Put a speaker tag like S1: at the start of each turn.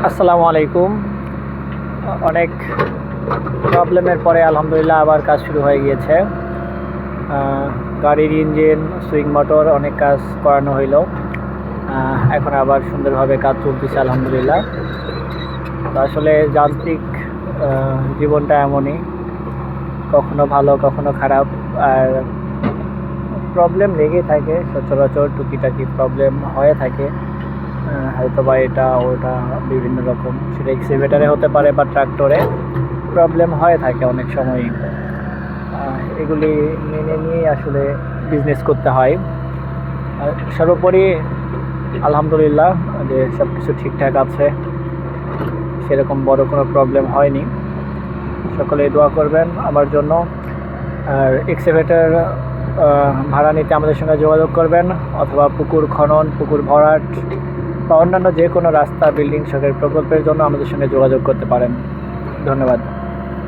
S1: আসসালামু আলাইকুম। অনেক প্রবলেমের পরে আলহামদুলিল্লাহ আবার কাজ শুরু হয়ে গিয়েছে। গাড়ির ইঞ্জিন, সুইং মোটর অনেক কাজ করানো হইলো। এখন আবার সুন্দরভাবে কাজ চলতেছে আলহামদুলিল্লাহ। তো আসলে যান্ত্রিক জীবনটা এমনই, কখনো ভালো কখনো খারাপ, আর প্রবলেম লেগেই থাকে। সচরাচর টুকিটাকি প্রবলেম হয়ে থাকে, হয়তো বা এটা ওটা বিভিন্ন রকম, সেটা এক্সিভেটারে হতে পারে বা ট্রাক্টরে প্রবলেম হয়ে থাকে অনেক সময়ই। এগুলি মেনে নিয়েই আসলে বিজনেস করতে হয়। আর সর্বোপরি আলহামদুলিল্লাহ যে সব কিছু ঠিকঠাক আছে, সেরকম বড় কোনো প্রবলেম হয়নি। সকলে দোয়া করবেন আমার জন্য। আর এক্সিভেটার ভাড়া নিতে আমাদের সঙ্গে যোগাযোগ করবেন, অথবা পুকুর খনন, পুকুর ভরাট বা অন্যান্য যে কোনো রাস্তা, বিল্ডিং, সরকারি প্রকল্পের জন্য আমাদের সঙ্গে যোগাযোগ করতে পারেন। ধন্যবাদ।